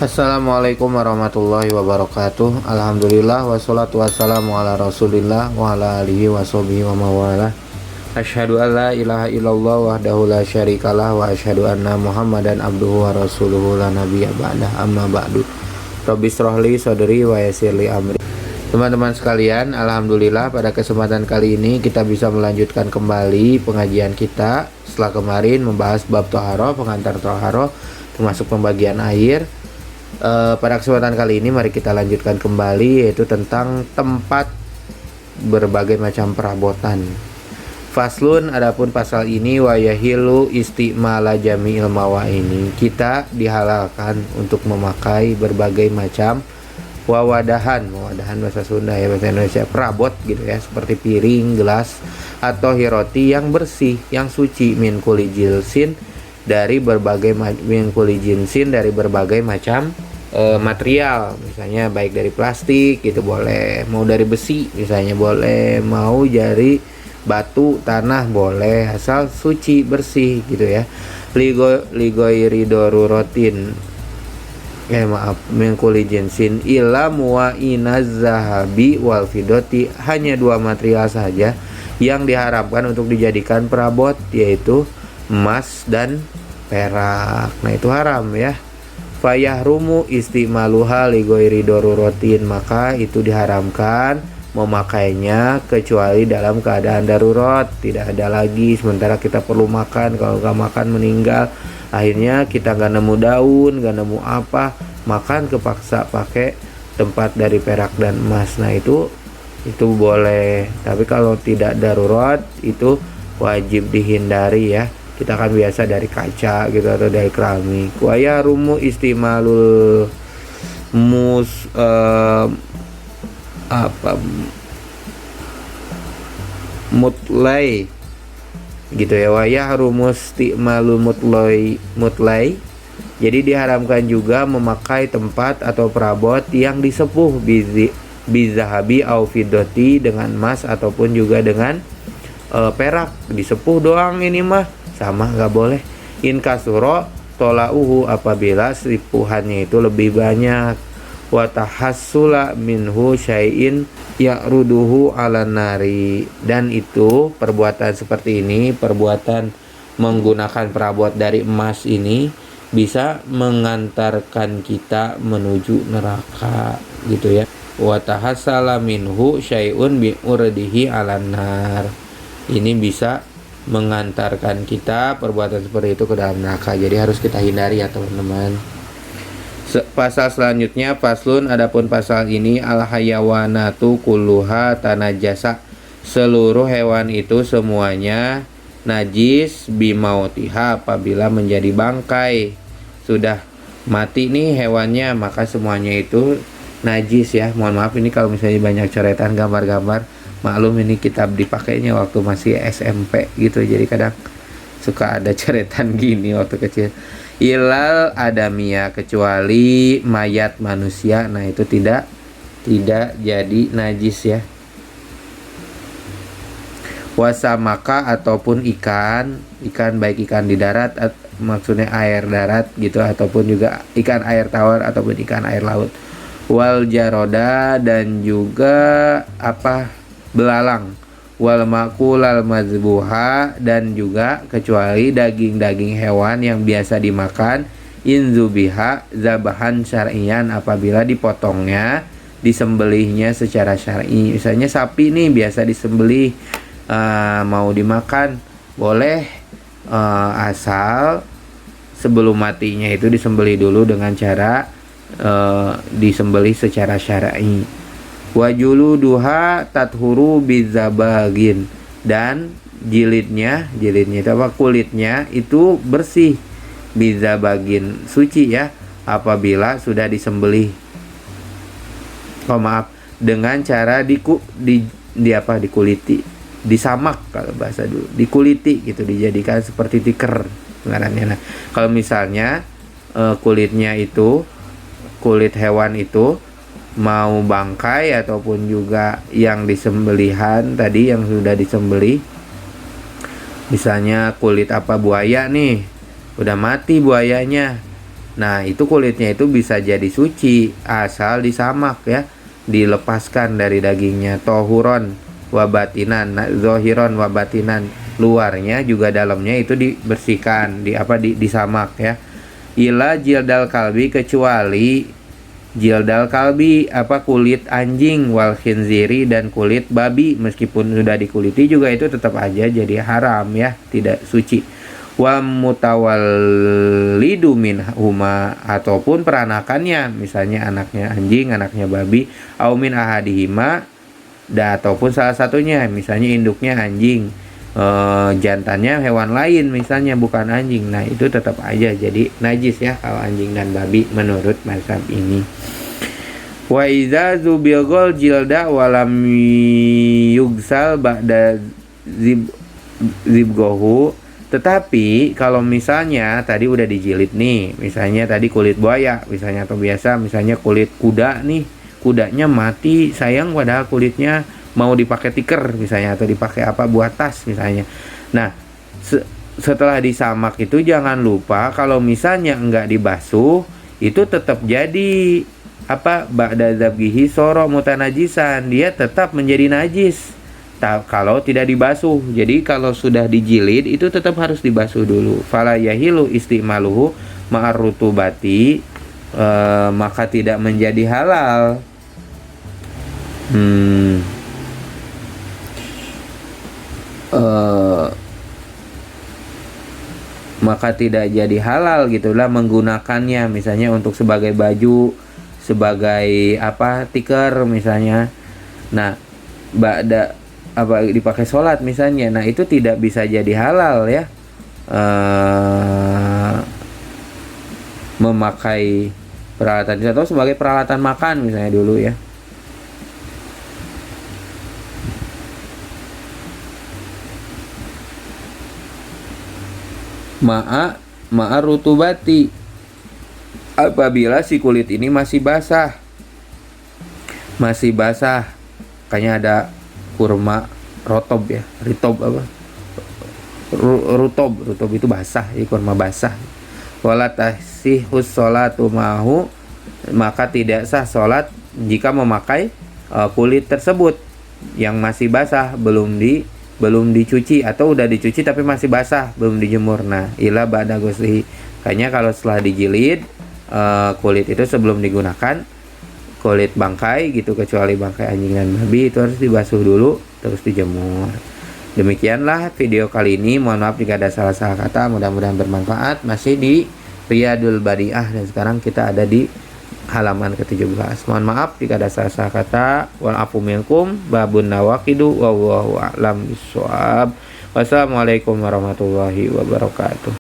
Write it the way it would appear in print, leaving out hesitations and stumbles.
Assalamualaikum warahmatullahi wabarakatuh. Alhamdulillah wassalatu wassalamu ala rasulillah wa ala alihi wa sahbihi wa mawalah. Asyhadu an la ilaha illallah wahdahu la syarikalah wa asyhadu anna muhammadan abduhu wa rasuluhu la nabiyya ba'dah, amma ba'du. Rabbi shrahli sadri wa yassirli amri. Teman-teman sekalian, alhamdulillah pada kesempatan kali ini kita bisa melanjutkan kembali pengajian kita setelah kemarin membahas bab thaharah, pengantar thaharah termasuk pembagian air. Pada kesempatan kali ini mari kita lanjutkan kembali, yaitu tentang tempat berbagai macam perabotan. Faslun, adapun pasal ini wayahilu istimala jami'il mawaini, kita dihalalkan untuk memakai berbagai macam wawadahan bahasa Sunda ya, bahasa Indonesia perabot gitu ya, seperti piring, gelas atau hiroti yang bersih, yang suci min kulli jilsin, dari berbagai macam material, misalnya baik dari plastik gitu boleh, mau dari besi misalnya boleh, mau dari batu tanah boleh, asal suci bersih gitu ya. Ligoiri dorurotin min kulli jinsin ila muwainaz zahabi wal fidoti, hanya dua material saja yang diharamkan untuk dijadikan perabot, yaitu emas dan perak. Nah itu haram ya. Fayahrumu istimaluha ligoiri dorurotin, maka itu diharamkan memakainya kecuali dalam keadaan darurat, tidak ada lagi, sementara kita perlu makan, kalau nggak makan meninggal, akhirnya kita nggak nemu daun, nggak nemu apa, makan kepaksa pakai tempat dari perak dan emas. Nah itu boleh, tapi kalau tidak darurat itu wajib dihindari ya. Kita kan biasa dari kaca gitu atau dari keramik. Waya rumu istimalul mutlai gitu ya. Waya rumu istimalul mutlai. Jadi diharamkan juga memakai tempat atau perabot yang disepuh bizahabi au fidoti, dengan emas ataupun juga dengan perak. Disepuh doang ini mah sama, nggak boleh. In kasuro tolauhu, apabila sepuhannya itu lebih banyak. Wa tahassula minhu syai'in ya'ruduhu ala nari, dan itu perbuatan seperti ini, perbuatan menggunakan perabot dari emas ini bisa mengantarkan kita menuju neraka gitu ya. Wa tahassala minhu syai'un bi'urdihi ala nar, ini bisa mengantarkan kita perbuatan seperti itu ke dalam neraka, jadi harus kita hindari ya teman-teman. Pasal selanjutnya, faslun, adapun pasal ini al hayawanatu kulluha tanajasa, seluruh hewan itu semuanya najis bimautiha, apabila menjadi bangkai, sudah mati nih hewannya, maka semuanya itu najis ya. Mohon maaf ini kalau misalnya banyak coretan gambar-gambar, maklum ini kitab dipakainya waktu masih SMP gitu, jadi kadang suka ada coretan gini waktu kecil. Ilal adamia, kecuali mayat manusia, nah itu tidak jadi najis ya. Wasamaka, ataupun ikan baik ikan di darat, maksudnya air darat gitu, ataupun juga ikan air tawar ataupun ikan air laut. Wal jaroda, dan juga belalang. Wal makulal mazbuha, dan juga kecuali daging-daging hewan yang biasa dimakan, inzubiha zabahan syar'iyan, apabila dipotongnya, disembelihnya secara syar'i. Misalnya sapi nih biasa disembelih, mau dimakan boleh, asal sebelum matinya itu disembelih dulu dengan cara disembelih secara syar'i. Wajuluduha tathuru bizabagin, dan jilidnya itu kulitnya itu bersih, bizabagin, suci ya, apabila sudah disembelih, dengan cara dikuliti, disamak kalau bahasa dulu, dikuliti gitu, dijadikan seperti tiker ngarannya. Nah, kalau misalnya kulitnya itu, kulit hewan itu mau bangkai ataupun juga yang disembelihan tadi, yang sudah disembelih, misalnya kulit buaya nih, udah mati buayanya, Nah, itu kulitnya itu bisa jadi suci asal disamak ya, dilepaskan dari dagingnya. Tohuron wabatinan, zohiron wabatinan, luarnya juga dalamnya itu dibersihkan, disamak ya. Ila jildal kalbi, kecuali jildal kalbi kulit anjing, wal khinziri dan kulit babi, meskipun sudah dikuliti juga itu tetap aja jadi haram ya, tidak suci. Wa mutawallidu min huma, ataupun peranakannya, misalnya anaknya anjing, anaknya babi, au min ahadihima, ataupun salah satunya, misalnya induknya anjing, jantannya hewan lain misalnya bukan anjing. Nah, itu tetap aja jadi najis ya kalau anjing dan babi menurut mazhab ini. Wa iza zubilgol jilda walam yugsal ba'da zibgohu. Tetapi kalau misalnya tadi udah dijilid nih, misalnya tadi kulit buaya misalnya, atau biasa misalnya kulit kuda nih, kudanya mati sayang padahal kulitnya mau dipakai tikar misalnya, atau dipakai buat tas misalnya. Nah, setelah disamak itu jangan lupa kalau misalnya enggak dibasuh itu tetap jadi ba'da zabgihi soro mutanajisan, dia tetap menjadi najis kalau tidak dibasuh. Jadi kalau sudah dijilid itu tetap harus dibasuh dulu. Fala yahilu istimaluhu ma'ar rutubati, maka tidak menjadi halal. Maka tidak jadi halal gitulah menggunakannya, misalnya untuk sebagai baju, sebagai tikar misalnya. Nah, ba'da dipakai sholat misalnya, nah itu tidak bisa jadi halal ya, memakai peralatan atau sebagai peralatan makan misalnya dulu ya. Ma'a rutubati, apabila si kulit ini masih basah, kayaknya ada kurma rotob ya, rutob itu basah ya, kurma basah. Wala tasihus sholatu mahu, maka tidak sah sholat jika memakai kulit tersebut yang masih basah, belum dicuci, atau udah dicuci tapi masih basah, belum dijemur. Nah, ila ba'da ghuslihi, kayaknya kalau setelah dijilid kulit itu sebelum digunakan, kulit bangkai gitu, kecuali bangkai anjing dan babi, itu harus dibasuh dulu terus dijemur. Demikianlah video kali ini, mohon maaf jika ada salah-salah kata, mudah-mudahan bermanfaat. Masih di Riyadul Badi'ah dan sekarang kita ada di halaman ke-17. Mohon maaf jika ada salah-salah kata. Wal afu minkum, babun nawaqidu, wallahu a'lam bishawab. Wassalamualaikum warahmatullahi wabarakatuh.